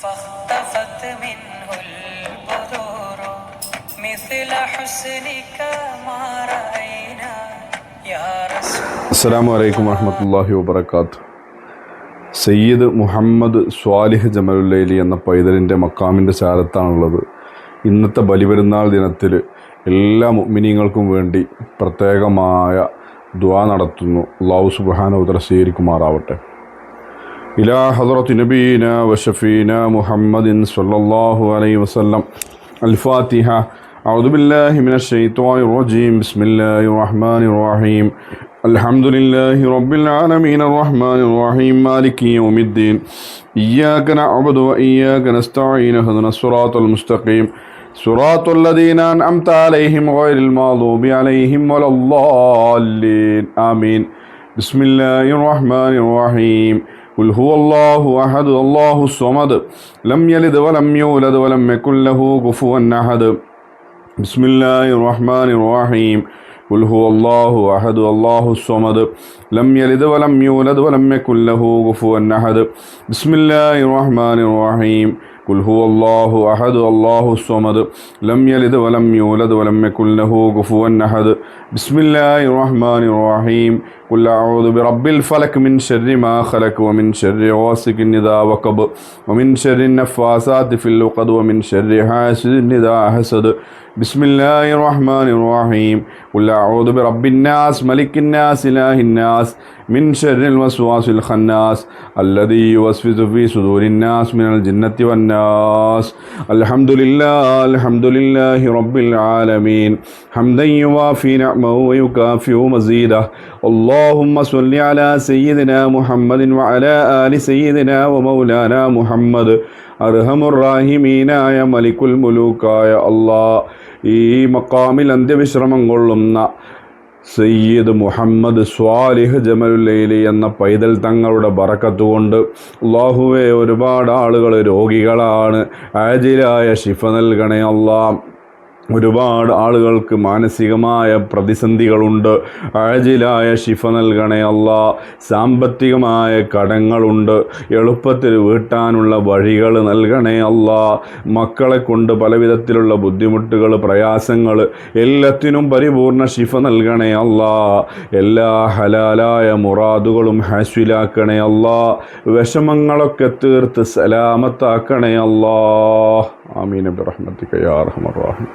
فاختفت منه البذور مثل حسنك ما رأينا يا رسول. അസ്സലാമു അലൈക്കും വറഹ്മത്തുള്ളാഹി വബറകാത്ത്. സയ്യിദ് മുഹമ്മദ് സ്വാലിഹ് ജമലുല്ലൈലി എന്ന പൈതലിൻ്റെ മക്കാമിൻ്റെ ചാരത്താണുള്ളത്. ഇന്നത്തെ ബലിപെരുന്നാൾ ദിനത്തിൽ എല്ലാ മുഅ്മിനീങ്ങൾക്കും വേണ്ടി പ്രത്യേകമായ ദുആ നടത്തുന്നു. അല്ലാഹു സുബ്ഹാനഹു വ തആല സ്വീകരിക്കുമാറാവട്ടെ. ഇലാ ഹദ്റത്തി നബീന വ ഷഫീന മുഹമ്മദിൻ സ്വല്ലല്ലാഹു അലൈഹി വസല്ലം. അൽ ഫാത്തിഹ. أعوذ بالله من الشيطان الرجيم. بسم الله الرحمن الرحيم. الحمد لله رب العالمين الرحمن الرحيم مالك يوم الدين. إياك نعبد وإياك نستعين اهدنا الصراط المستقيم صراط الذين أنعمت عليهم غير المغضوب عليهم ولا الضالين آمين. بسم الله الرحمن الرحيم. قل هو الله أحد الله الصمد لم يلد ولم يولد ولم يكن له كفوا أحد. بسم الله الرحمن الرحيم. قل هو الله أحد الله الصمد لم يلد ولم يولد ولم يكن له كفوا أحد. بسم الله الرحمن الرحيم. قل هو الله أحد الله الصمد لم يلد ولم يولد ولم يكن له كفوا أحد. بسم الله الرحمن الرحيم. قل أعوذ برب الفلق من شر ما خلق ومن شر غاسق إذا وقب ومن شر النفاثات في العقد ومن شر حاسد إذا حسد. بسم الله الرحمن الرحيم. قل أعوذ برب الناس ملك الناس إله الناس من شر الوسواس الخناس الذي يوسوس في صدور الناس من الجنة والناس. الحمد لله رب العالمين حمدا يوافي نعمه ويكافئ مزيده. اللهم صل على سيدنا محمد وعلى آل سيدنا ومولانا محمد. അർഹമുറാഹിമീനായ മലിക്കുൽ മുലൂക്കായ അല്ലാഹ്, ഈ മക്കാമിൽ അന്ത്യവിശ്രമം കൊള്ളുന്ന സയ്യിദ് മുഹമ്മദ് സ്വാലിഹ് ജമലുല്ലൈലി എന്ന പൈതൽ തങ്ങളുടെ ബറക്കത്ത് കൊണ്ട് അല്ലാഹുവേ, ഒരുപാട് ആളുകൾ രോഗികളാണ്. ആജിലായ ശിഫ നൽകണേ അല്ലാഹ്. ഒരുപാട് ആളുകൾക്ക് മാനസികമായ പ്രതിസന്ധികളുണ്ട്. ആജിലായ ശിഫ നൽകണേ അല്ലാഹ്. സാമ്പത്തികമായ കടങ്ങളുണ്ട്, എളുപ്പത്തിൽ വീട്ടാനുള്ള വഴികൾ നൽകണേ അല്ലാഹ്. മക്കളെ കൊണ്ട് പലവിധത്തിലുള്ള ബുദ്ധിമുട്ടുകൾ, പ്രയാസങ്ങൾ, എല്ലാത്തിനും പരിപൂർണ ശിഫ നൽകണേ അല്ലാഹ്. എല്ലാ ഹലാലായ മുറാദുകളും ഹാസ്വിലാക്കണേ അല്ലാഹ്. വിഷമങ്ങളൊക്കെ തീർത്ത് സലാമത്താക്കണേ അല്ലാഹ്. ആമീൻ ബിറഹ്മതിക യാ അർഹമർ റഹീം.